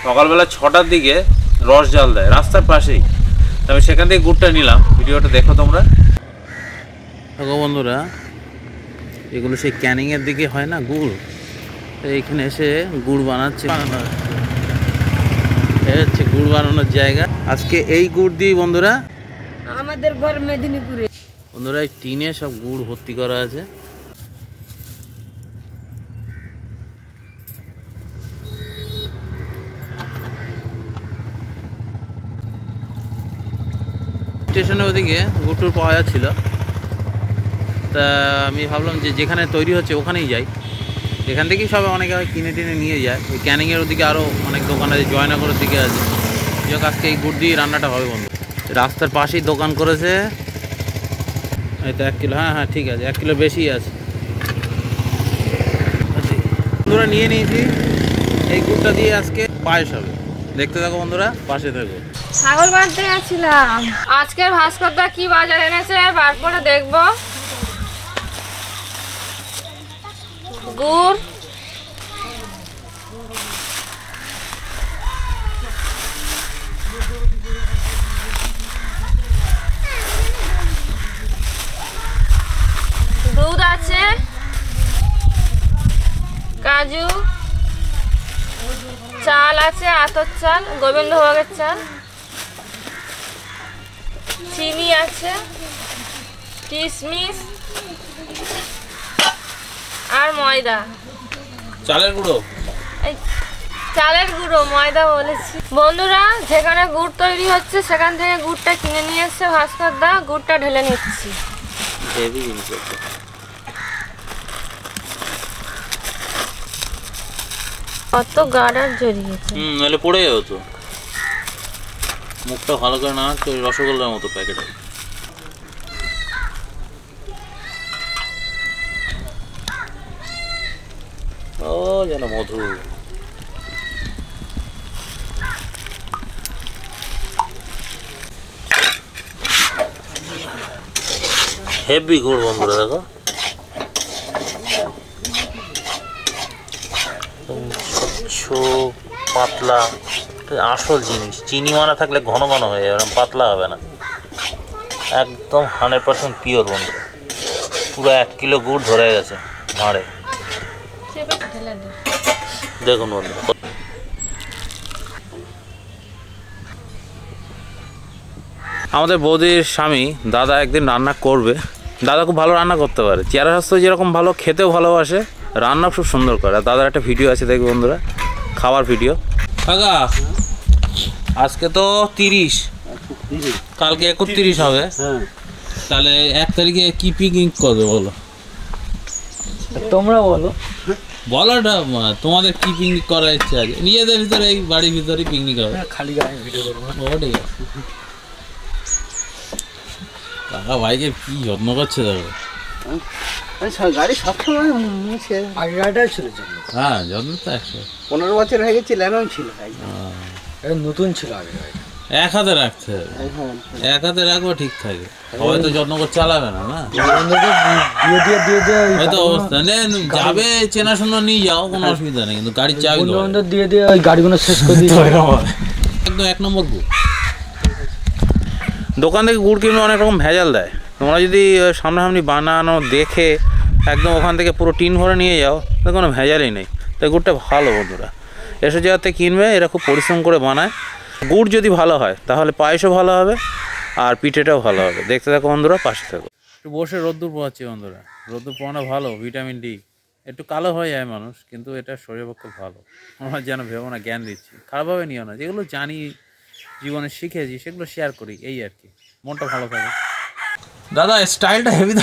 সকালবেলা 6টার দিকে রস জাল দেয় রাস্তার পাশেই। তবে সেখান থেকে গুড়টা নিলাম, ভিডিওটা দেখো তোমরা। দেখো বন্ধুরা, এগুলো সেই ক্যানিংয়ের দিকে হয় না গুড়, এইখানে এসে গুড় বানাচ্ছে। হচ্ছে গুড় বানানোর জায়গা। আজকে এই গুড় দিয়ে বন্ধুরা, আমাদের ঘর মেদিনীপুরে বন্ধুরা এই টিনে সব গুড় ভর্তি করা আছে। স্টেশনের ওদিকে গুড় টুর পাওয়া যাচ্ছিল, তা আমি ভাবলাম যে যেখানে তৈরি হচ্ছে ওখানেই যাই। এখান থেকেই সবাই অনেকে কিনে টিনে নিয়ে যায়। ওই ক্যানিংয়ের ওদিকে আরও অনেক দোকান আছে, জয়নগরের দিকে আছে। যাক আজকে এই গুড় দিয়ে রান্নাটা হবে বন্ধু। রাস্তার পাশেই দোকান করেছে। এই তো 1 কিলো, হ্যাঁ ঠিক আছে, 1 কিলো বেশি আছে। বন্ধুরা নিয়ে নিয়েছি, এই গুড়টা দিয়ে আজকে পায়েস হবে। দেখতে থাকো বন্ধুরা, পাশে থাকো। ছাগল বাঁধতে গেছিলাম। আজকের ভাস্করদা কি বাজার এনেছে বার করে দেখবো। গুড়, দুধ আছে, কাজু, চাল আছে, আতর চাল, গোবিন্দভোগের চাল, চিনি আছে, কিশমিশ আর ময়দা। চালের গুঁড়ো, এই চালের গুঁড়ো, ময়দা বলেছি। বন্ধুরা যেখানে গুড় তৈরি হচ্ছে সেখান থেকে গুড়টা কিনে নিয়ে এসছে ভাস্করদা। গুড়টা ঢেলে নিচ্ছি। কত গাড়ার জড়িয়েছে, নাহলে পড়ে যাবে তো। মুখটা ভালো করে না, রসগোল্লার মতো প্যাকেট। ও যেন মধু। হেভি গুড় বন্ধুরা, দেখো স্বচ্ছ পাতলা, আসল জিনিস। চিনি মানা থাকলে ঘন ঘন হয়ে যাবে, পাতলা হবে না। একদম 100% পিওর বন্ধু। পুরো 1 কিলো গুড় ধরে গেছে মারে। দেখুন বন্ধু, আমাদের বৌদির স্বামী দাদা একদিন রান্না করবে। দাদা খুব ভালো রান্না করতে পারে, চেহারা স্বাস্থ্য যেরকম ভালো, খেতেও ভালোবাসে, রান্না খুব সুন্দর করে। দাদার একটা ভিডিও আছে, দেখবে বন্ধুরা, খাওয়ার ভিডিও। কাকা আজকে তো 30, কালকে 31 হবে। তাহলে 1 তারিখে কি পিকনিক করবে বলো? তোমরা বলো। বলোটা, তোমাদের কি পিকনিক করার ইচ্ছা আছে? নিজেদের ভিতরে, এই বাড়ির ভিতরে পিকনিক হবে। খালি গায়ে ভিডিও করবো। ও ঠিক আছে। কাকা ভাইকে কি যত্ন করছে দেখো। গাড়ি সবসময় মুছে, আগে গাড়িটাই ছিল। হ্যাঁ যত্ন তো 100। 15 বছর হয়ে গেছে, ল্যানও ছিল, নতুন ছিল আগে। এক হাতে রাখতে হবে, এক হাতে রাখবো ঠিক থাকে। সবাই তো যত্ন করে চালাবে না, না হয়তো অবস্থা যাবে, চেনাশোনা নিয়ে যাও, কোনো অসুবিধা নেই, কিন্তু গাড়ির চাবি দিয়ে দিয়ে ওই গাড়িগুলো শেষ করে দিতে একদম 1 নম্বর গুড়। দোকান থেকে গুড় কিনলে অনেক রকম ভেজাল দেয়। তোমরা যদি সামনাসামনি বানানো দেখে একদম ওখান থেকে পুরো টিন ভরে নিয়ে যাও, তো কোনো ভেজালই নেই। তাই গুড়টা ভালো বন্ধুরা, এসে যাওয়াতে কিনবে, এরা খুব পরিশ্রম করে বানায়। গুড় যদি ভালো হয় তাহলে পায়েসও ভালো হবে আর পিঠেটাও ভালো হবে। দেখতে থাকো বন্ধুরা, পাশে থাকো। একটু বসে রোদ্দুর পোহাচ্ছি বন্ধুরা। রোদ্দুর পোহানো ভালো, ভিটামিন ডি। একটু কালো হয়ে যায় মানুষ, কিন্তু এটা শরীরের পক্ষে ভালো। আমরা যেন ভেবো না জ্ঞান দিচ্ছি, খারাপভাবে নিও না। যেগুলো জানি, জীবনে শিখেছি, সেগুলো শেয়ার করি, এই আর কি। মনটা ভালো থাকে। দাদা স্টাইলটা হেভি।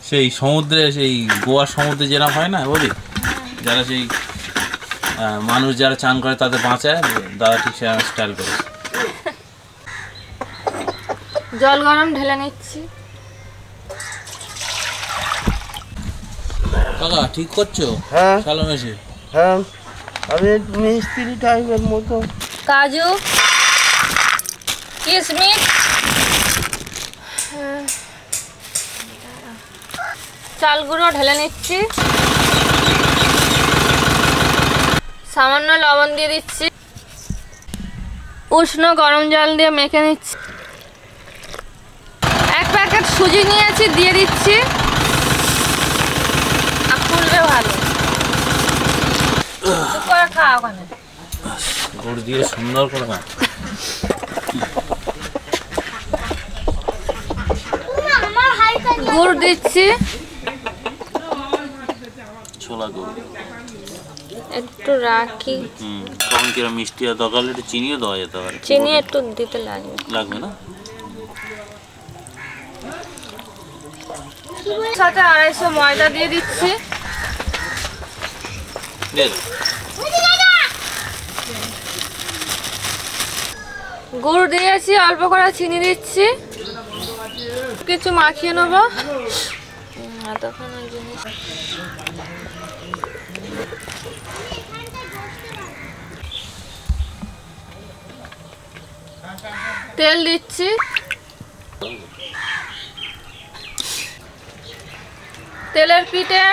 সেই সমুদ্রে, সেই গোয়ার সমুদ্রে যেরকম হয় না বলি, যারা সেই মানুষ যারা চান করে তাদের বাঁচায়, দাদা ঠিক সে স্টাইল করে। জল গরম ঢেলে নিচ্ছি। কাকা ঠিক করছো? হ্যাঁ সালাম এসে। হ্যাঁ, আমি মিস্ত্রি টাইপের মতো। কাজু, কিশমিশ, চাল গুঁড়ো ঢেলে নিচ্ছি। সামান্য লবণ দিয়ে দিচ্ছি, উষ্ণ গরম জল দিয়ে মেখে নিচ্ছি। 1 প্যাকেট সুজি নিয়েছি, দিয়ে দিচ্ছি। ফুলবে ভালো, চুপ করে খাও ওখানে। গুড় দিয়ে সুন্দর করে গুড় দিচ্ছি, ছোলা গুড় একটু রাখি। কখন কিরম মিষ্টি আর দরকার একটু চিনিও দেওয়া যেতে পারে। চিনি একটু দিতে লাগবে না? সাথে 250 ময়দা দিয়ে দিচ্ছি। গুড় দিয়েছি, অল্প করে চিনি দিচ্ছি, কিছু মাখিয়ে নেবো। তেল দিচ্ছি, তেলের পিঠে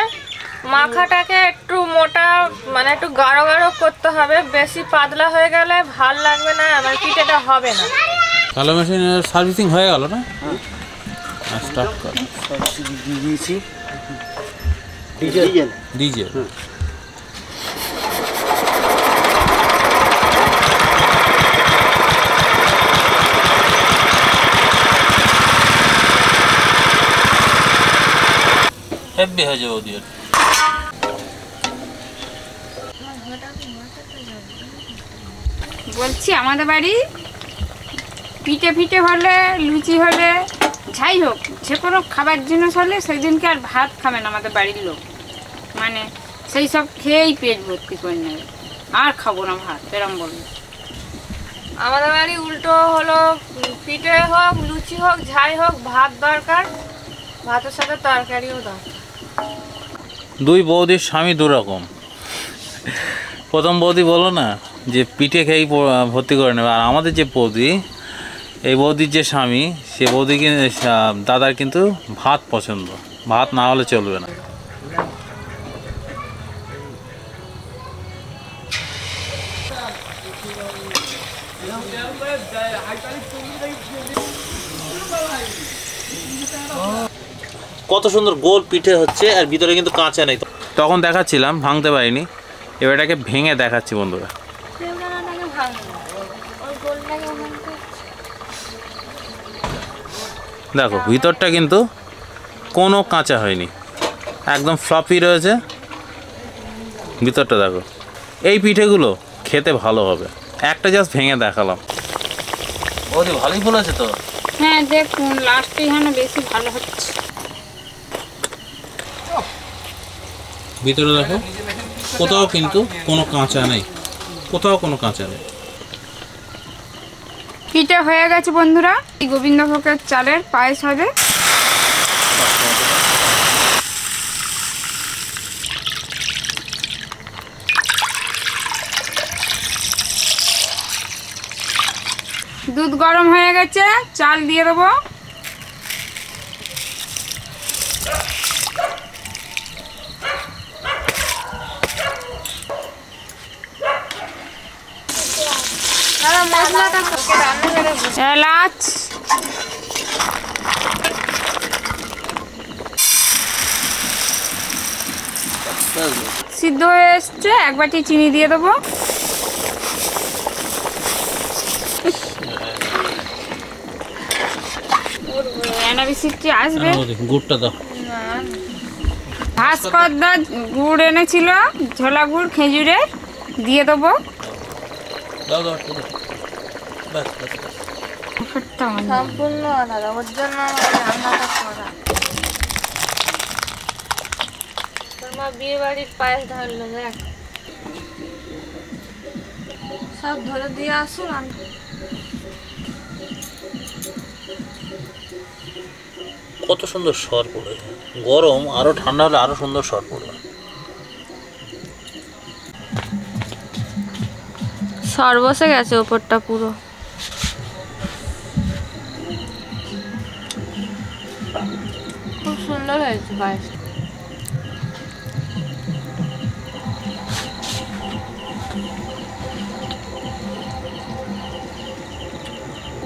মাখাটাকে একটু মোটা মানে একটু গাঢ় গাঢ় করতে হবে, বেশি পাতলা হয়ে গেলে ভাল লাগবে না, আমার পিঠেটা হবে না। কালো মেশিনের সার্ভিসিং হয়ে গেল না? স্টার্ট কর। দিয়ে দিয়েছি ডিজেল ডিজেল। হেব্বি হয়ে যাবে ওদের। বলছি আমাদের বাড়ি পিঠে ফিটে হলে, লুচি হলে, যাই হোক যে কোনো খাবার জিনিস হলে সেই দিনকে আর ভাত খাবে না আমাদের বাড়ির লোক, মানে সেই সব খেয়েই পেট ভর্তি করে নেবে, আর খাবো না ভাত, এরম বলবে। আমাদের বাড়ি উল্টো হলো, পিঠে হোক লুচি হোক যাই হোক ভাত দরকার, ভাতের সাথে তরকারিও দরকার। দুই বৌদির স্বামী দুরকম। প্রথম বৌদি বলো না যে পিঠে খেয়েই ভর্তি করে নেবে, আর আমাদের যে বৌদি, এই বৌদির যে স্বামী, সে বৌদি দাদার কিন্তু ভাত পছন্দ, ভাত না হলে চলবে না। কত সুন্দর গোল পিঠে হচ্ছে, আর ভিতরে কিন্তু কাঁচা নেই। তখন দেখাচ্ছিলাম, ভাঙতে পারিনি, এবার এটাকে ভেঙে দেখাচ্ছি বন্ধুরা। দেখো ভিতরটা কিন্তু কোনো কাঁচা হয়নি, একদম ফ্লপি রয়েছে ভিতরটা। দেখো এই পিঠেগুলো খেতে ভালো হবে, একটা জাস্ট ভেঙে দেখালাম। ওদি ভালোই ফুলেছে তো। হ্যাঁ দেখুন লাস্টে এখানে বেশি ভালো হচ্ছে। ভিতরে দেখো কোথাও কিন্তু কোনো কাঁচা নেই, কোথাও কোনো কাঁচা নেই। পিঠে হয়ে গেছে বন্ধুরা, এই গোবিন্দভোগের চালের পায়েস হবে। দুধ গরম হয়ে গেছে, চাল দিয়ে দেবো। এলাচ, সিদ্ধ হয়ে এসছে, 1 বাটি চিনি দিয়ে দেবো। আসবে গুড়টা দাও। ভাস্করদা গুড় এনেছিল, ঝোলা গুড় খেজুরের, দিয়ে দেবো। সম্পূর্ণ আলাদা, ওর জন্য রান্নাটা করা। তোর মা বিয়ে বাড়ির পায়েস ধরলো, দেখ সব ধরে দিয়ে আসুন। কত সুন্দর সর পড়ে, গরম আরো ঠান্ডা হলে আরো সুন্দর সর পড়বে। সর বসে গেছে ওপরটা পুরো। খুব সুন্দর হয়েছে পায়েস।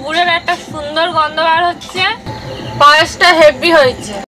গুড়ের একটা সুন্দর গন্ধ বার হচ্ছে, পায়েসটা হেভি হয়েছে।